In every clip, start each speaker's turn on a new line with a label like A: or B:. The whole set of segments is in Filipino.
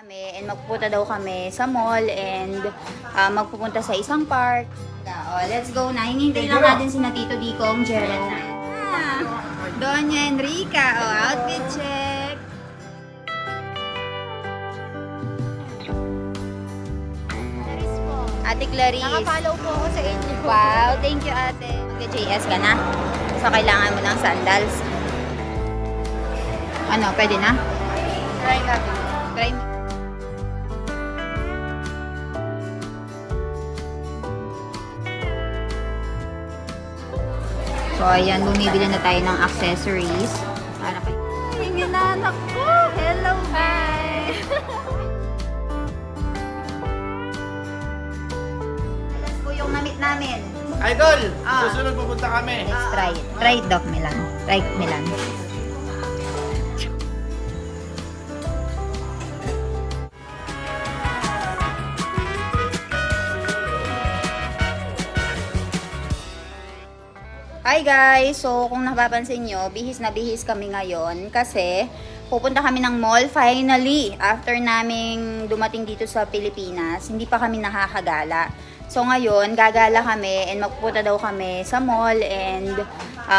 A: Kami and magpupunta daw kami sa mall and magpupunta sa isang park. Let's go na. Hinihintay lang natin si Tito Dicong, Jerome. Doña Enrica. Outfit check.
B: Clarice po.
A: Ate Clarice.
B: Naka-follow po ako sa inyo.
A: Wow, thank you ate. Mag-JS ka na. So, kailangan mo ng sandals. Ano, pwede na?
B: Try natin.
A: Try mo. So, ayan, bumibili na tayo ng accessories. Para kay... Ay, minanak ko! Hello, bye! Alas po yung namit namin.
C: Idol!
A: Ah.
C: Susunod pupunta kami.
A: Let's try it. Try it, Doc Milan. Try it, Milan. Hi guys! So, kung napapansin nyo, bihis na bihis kami ngayon kasi pupunta kami ng mall finally after naming dumating dito sa Pilipinas. Hindi pa kami nakakagala. So, ngayon, gagala kami and magpupunta daw kami sa mall and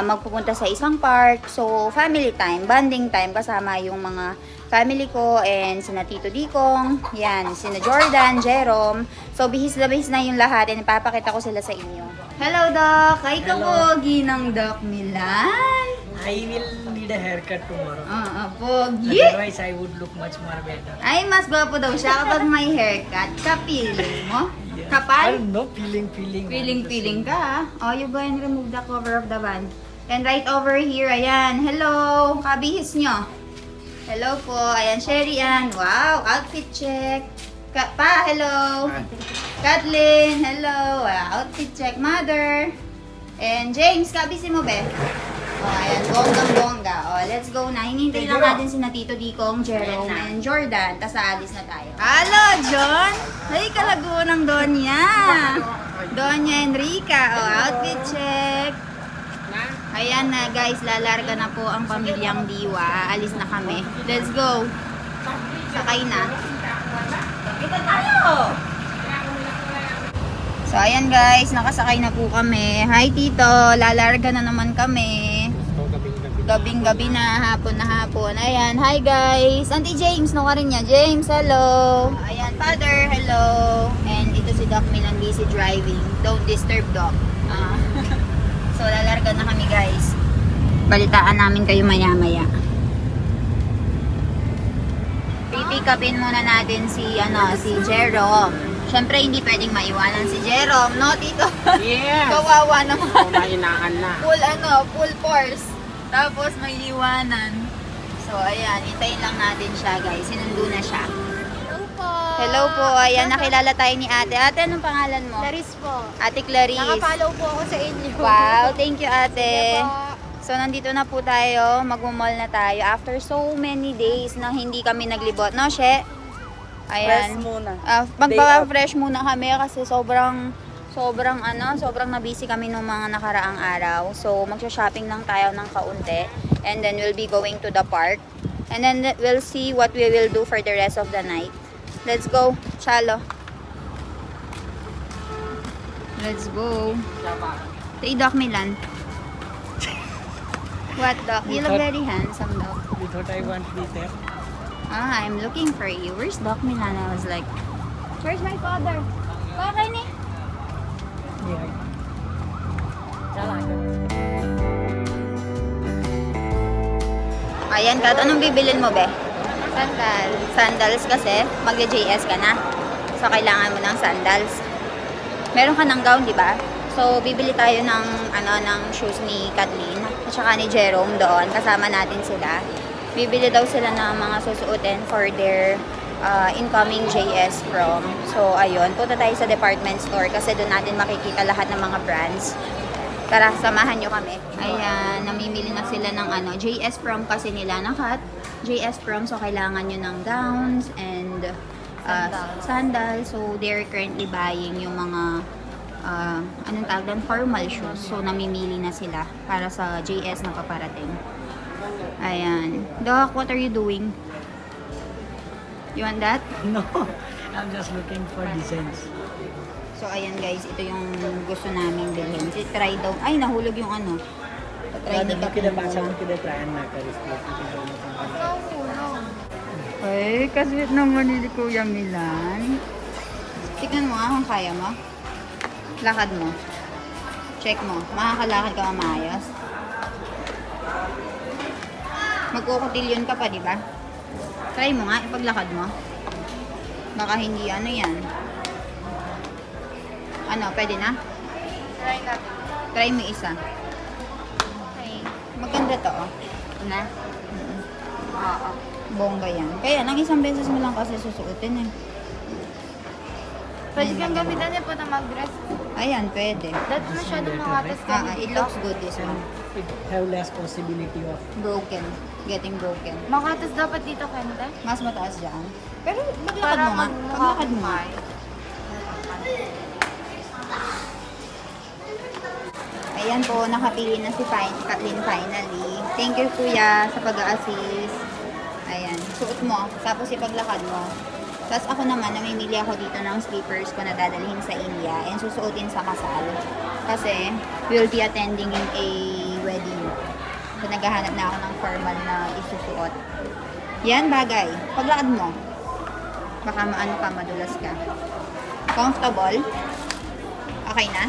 A: magpupunta sa isang park. So, family time, bonding time kasama yung mga family ko and sina Tito Dicong, yan, sina Jordan, Jerome. So, bihis na yung lahat and ipapakita ko sila sa inyo. Hello, Doc! Ay, kapogi ng Doc Milan.
D: I will need a haircut tomorrow.
A: Pogi.
D: Otherwise, I would look much more better.
A: Ay, mas gwapo daw siya kapag may haircut. Kapiling mo?
D: I
A: Kapal?
D: don't know, feeling.
A: Feeling ka, ah. Oh, you go and remove the cover of the van. And right over here, ayan. Hello! Kabihis nyo. Hello po. Ayan, Sherry Ann. Wow, outfit check. Hello. Kathleen, hello. Outfit check, mother. And James, kabisi mo, be? Oh, ayan, bonggang-bongga. Oh, let's go na. Hinihintay lang natin si Tito Dicong, Jerome, and Jordan. Tapos aalis na tayo. Hello, John! Ay, kalago ng Donya. Doña Enrica. Oh, outfit check. Ayan na, guys. Lalarga na po ang pamilyang Diwa. Alis na kami. Let's go. Sakay na. Kita tayo! So, ayan guys, nakasakay na po kami. Hi Tito, lalarga na naman kami. Gabing-gabi na, hapon na hapon. Ayan, hi guys. Auntie James, no ka rin niya. James, hello. Ayan, Father, hello. And ito si Doc Milan, busy driving. Don't disturb Doc. So, lalarga na kami guys. Balitaan namin kayo maya-maya. Pipick upin muna natin si Jerome. Siyempre, hindi pwedeng maiwanan si Jerome, no, Tito?
D: Yes!
A: Kawawa naman.
D: Mahinaan na.
A: Full force. Tapos may iwanan. So, ayan, hintayin lang natin siya, guys. Sinundo na siya.
B: Hello po.
A: Hello po. Ayan, nakilala tayo ni ate. Ate, anong pangalan mo?
B: Clarice po.
A: Ate Clarice.
B: Naka-follow po ako sa inyo.
A: Wow, thank you, ate.
B: Sige po.
A: So, nandito na po tayo. Mag-mall na tayo. After so many days na hindi kami naglibot. No, She? Ayan.
D: Fresh muna.
A: Magpa-fresh muna kami kasi sobrang na-busy kami nung mga nakaraang araw. So, magsha-shopping lang tayo ng kaunti. And then, we'll be going to the park. And then, we'll see what we will do for the rest of the night. Let's go, Chalo. Let's go. Hey, Doc Milan. What, Doc? You look very handsome, Doc.
D: You thought I want to be there?
A: I'm looking for you. Where's Doc Milan? I was like, where's my father? Bakit ni?
D: Yeah. Chala.
A: Ayan, Kat. Anong bibilin mo, be?
B: Sandal.
A: Sandals kasi. Mag-JS ka na. So, kailangan mo ng sandals. Meron ka ng gown, di ba? So, bibili tayo ng, ng shoes ni Kathleen at saka ni Jerome doon. Kasama natin sila. Bibili daw sila ng mga susuotin for their incoming JS prom. So, ayun. Punta tayo sa department store kasi doon natin makikita lahat ng mga brands. Tara, samahan nyo kami. Ayan, namimili na sila ng JS prom kasi nila nakat. JS prom, so kailangan nyo ng gowns and sandals. So, they're currently buying yung mga anong tawag doon? Formal shoes. So, namimili na sila para sa JS na paparating. Ayan. Doc, what are you doing? You want that?
D: No, I'm just looking for designs.
A: So, ayan guys, ito yung gusto namin bilhin. Try daw. Ay, nahulog yung ano. Try ni
D: kita baca
A: Kapitula.
D: kita try na karis
A: Ay, kaswit naman ni Kuya Milan. Tignan mo nga kung kaya mo. Lakad mo. Check mo. Makakalakad ka mamayos. Magkukutilyon ka pa, di ba? Try mo nga, ipaglakad mo. Baka hindi ano yan. Ano, pwede na?
B: Try natin.
A: Try mo isa.
B: Okay.
A: Maganda to, oh.
B: Na? Oo.
A: Bongga yan. Kaya, nang isang beses mo lang kasi susuotin eh.
B: Pwede
A: Ayun,
B: kang
A: maganda.
B: gamitan niya po na mag-dress.
A: Ayan, pwede.
B: Dahil masyadong makatas
A: It looks good this one.
D: It have less possibility of
A: Broken. Getting broken.
B: Makatas dapat dito, Kenta.
A: Mas mataas dyan. Pero maglakad
B: Para
A: mo nga. Paglakad mo. Ayan po, nakapili na si Kathleen finally. Thank you kuya sa pag-a-assist. Ayan, suot mo. Tapos ipaglakad mo. Tapos ako naman, namimili ako dito ng slippers ko na dadalhin sa India and susuotin sa kasal. Kasi, we'll be attending in a wedding. So, naghahanap na ako ng formal na isusuot. Yan, bagay. Paglakad mo. Baka maano ka, madulas ka. Comfortable? Okay na?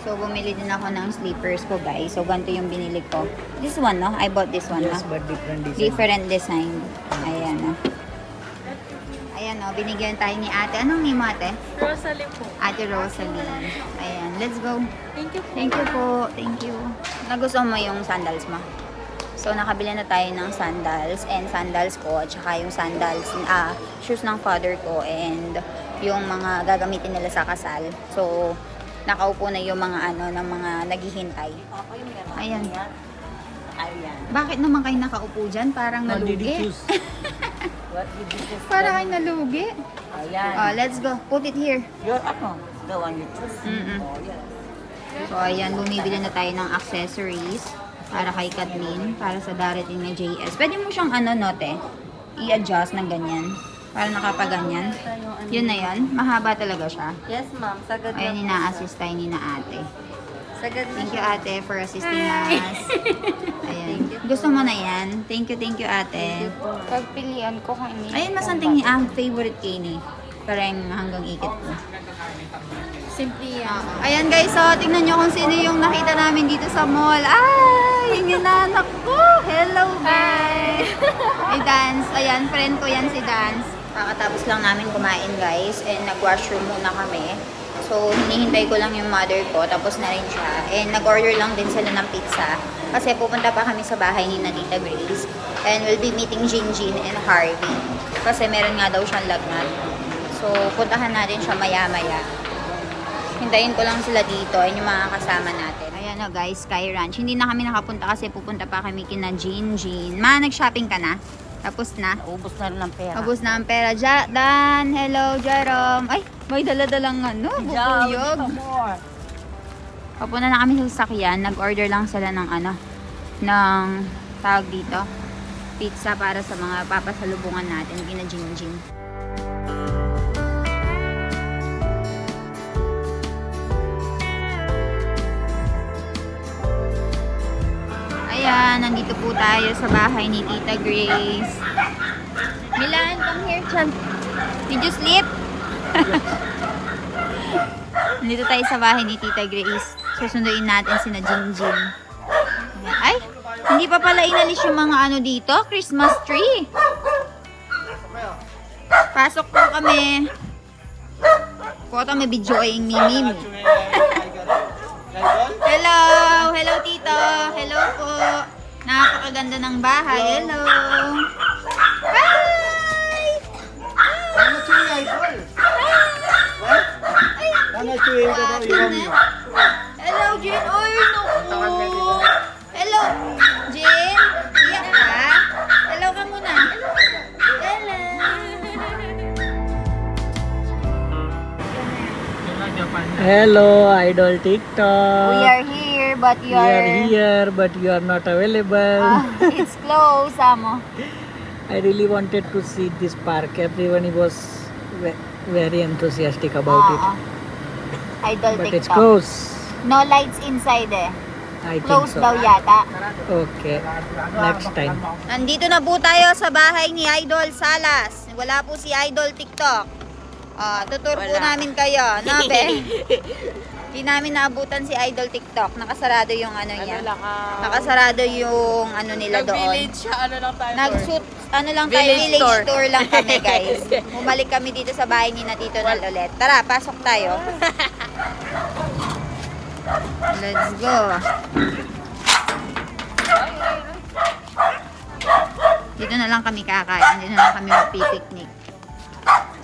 A: So, bumili din ako ng slippers ko, guys. So, ganito yung binili ko. This one, no? I bought this one,
D: yes,
A: no?
D: but different design.
A: Different design. Ayan, no? Ayan, no? Binigyan tayo ni ate. Anong name mo, ate?
B: Rosalie po.
A: Ate Rosalie. Ayan, let's go.
B: Thank you po.
A: Thank you po. Thank you. Nagustuhan mo yung sandals mo? So, nakabili na tayo ng sandals and sandals ko at saka yung sandals, shoes ng father ko and yung mga gagamitin nila sa kasal. So, nakaupo na yung mga ng mga naghihintay. Ayan. Bakit naman kayo nakaupo dyan? Parang
D: What did
A: nalugi.
D: you choose? What did you choose?
A: Parang kayo nalugi.
D: Ayan.
A: Oh, let's go. Put it here.
D: Your ano? The one you choose?
A: Mm-mm.
D: Oh, yeah.
A: So, ayan, bumibili na tayo ng accessories para kay Kathleen, para sa darating na JS. Pwede mo siyang note, i-adjust ng ganyan. Para nakapaganyan. Yun na yun. Mahaba talaga siya.
B: Yes, ma'am. Sagad
A: Ayan, ina-assist tayo ni na ate.
B: Sagad
A: Thank you, ate, for assisting us. Ayan. Gusto mo na yan? Thank you, ate.
B: Pagpilian ko kung ini.
A: Ayun, masanting ni ang favorite kay ni. Parang hanggang ikit ko.
B: Simple yan.
A: Ayan guys, so tingnan nyo kung sino yung nakita namin dito sa mall. Ay, yung inanak ko. Hello guys. Ay, Dance. Ayan, friend ko yan si Dance. Kakatapos lang namin kumain guys and nag-washroom muna kami. So, hinihintay ko lang yung mother ko, tapos na rin siya. And nag-order lang din sila ng pizza. Kasi pupunta pa kami sa bahay ni Tita Grace. And we'll be meeting Jinjin and Harvey. Kasi meron nga daw siyang lagnat. So, puntahan natin siya maya-maya. Hintayin ko lang sila dito, ayun yung mga kasama natin. Ayan na guys, Sky Ranch. Hindi na kami nakapunta kasi pupunta pa kami kina Jinjin. Ma, nag-shopping ka na? Tapos na?
D: Ubus na rin ang pera.
A: Ubus na ang pera. Dan, hello, Jerome. Ay, may dala-dalang bukuyog. Papunta na kami sa sasakyan. Nag-order lang sila ng ng tawag dito. Pizza para sa mga papasalubungan natin kina Jinjin. Ayan, nandito po tayo sa bahay ni Tita Grace. Milan, come here, child. Did you sleep? Nandito tayo sa bahay ni Tita Grace. Susunduin natin sina Jinjin. Ayan. Ay, hindi pa pala inalis yung mga dito. Christmas tree. Pasok po kami. Po kami videoing Mimi. Hello! Hello, Tito! Hello po! Napakaganda ng bahay. Hello! Hi! Hello, Jen! Oy, naku! Hello! Jen! Iyak ka? Hello ka muna! Hello!
D: Hello, Idol TikTok.
A: We are here, but you
D: We are
A: are...
D: here, but you are not available.
A: It's closed, amo.
D: I really wanted to see this park. Everyone was very enthusiastic about it.
A: Idol
D: But it's
A: TikTok.
D: closed.
A: No lights inside eh.
D: I think
A: Closed
D: so.
A: daw yata.
D: Okay. Next time.
A: Nandito na po tayo sa bahay ni Idol Salas. Wala po si Idol TikTok. Tutur po namin kayo. Nabe. Hindi namin naabutan si Idol TikTok. Nakasarado yung ano niya. Nakasarado yung ano nila doon.
B: Village, ano lang tayo.
A: Nag-shoot, ano lang tayo,
B: Village
A: village
B: tour.
A: tour lang kami guys. Bumalik kami dito sa bahay ni Tito Nal ulit. Tara, pasok tayo. Let's go. Dito na lang kami kakain. Dito na lang kami magpipiknik.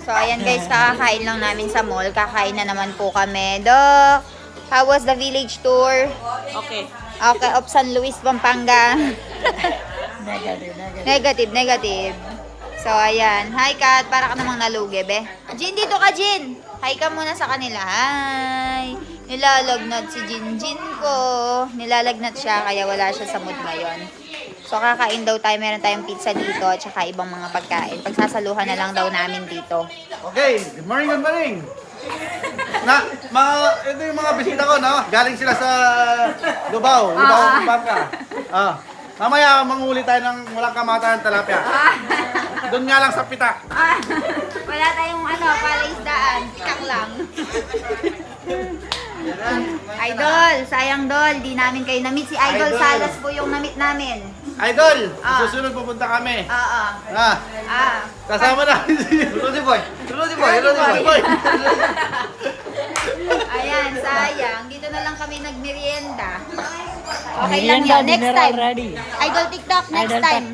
A: So, ayan guys, kakakain lang namin sa mall. Kakain na naman po kami. Doc, how was the village tour?
B: Okay.
A: Okay, of San Luis, Pampanga. Negative. So, ayan. Hi, Kat. Para ka namang nalugi, be. Jin, dito ka, Jin. Hi ka muna sa kanila. Hi. Nilalagnat si Jin ko. Nilalagnat siya, kaya wala siya sa mood ngayon. So, kakain daw tayo. Meron tayong pizza dito at saka ibang mga pagkain. Pagsasaluhan na lang daw namin dito.
C: Okay, good morning. Ito yung mga bisita ko, no? Galing sila sa Lubao, Pampanga. Mamaya, manghuli tayo ng walang kamatayan talapia. Doon nga lang sa pitak.
A: Wala tayong palaisdaan. Tikak lang. Idol, sayang dol. Di namin kayo na-meet. Si Idol
C: Idol.
A: Salas po yung na-meet namin.
C: Idol, susunod pupunta kami.
A: Oo.
C: Kasama namin si Rudy Boy.
A: Ayan, sayang. Dito na lang kami nagmerienda. Okay lang
D: Merienda,
A: yun. Next
D: dinner
A: time.
D: already.
A: Idol TikTok, next time.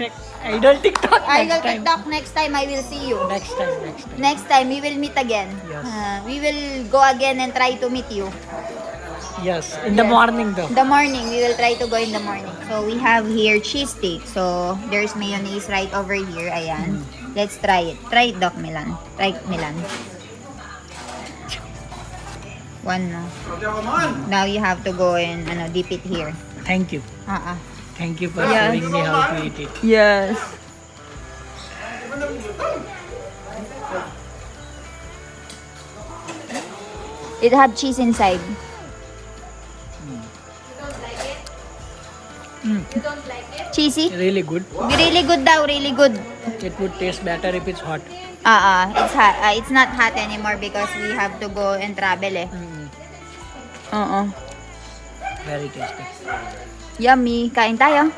D: Idol TikTok.
A: Idol
D: Next time.
A: TikTok, next time I will see you.
D: Next time.
A: Next time, we will meet again.
D: Yes.
A: We will go again and try to meet you.
D: Yes. In the morning though.
A: In the morning, we will try to go in the morning. So, we have here cheese steak. So, there's mayonnaise right over here. Ayan. Let's try it. Try it, Doc Milan. Try it, Milan. One, no? Now, you have to go and dip it here.
D: Thank you. Thank you for
A: Yes.
D: showing me how to eat it.
A: Yes. It have cheese inside. Cheesy?
D: Really good.
A: Really good daw, really good.
D: It would taste better if it's hot.
A: It's hot. It's not hot anymore because we have to go and travel eh.
D: Very tasty.
A: Yummy. Kain tayo.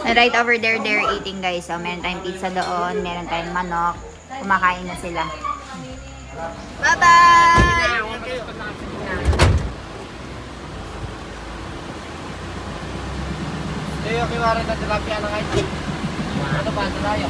A: And right over there, they're eating guys. So, meron tayong pizza doon. Meron tayong manok. Kumakain na sila. Bye-bye!
C: Kaya kiwari na tilapia ng ice. Ano ba? Tayo.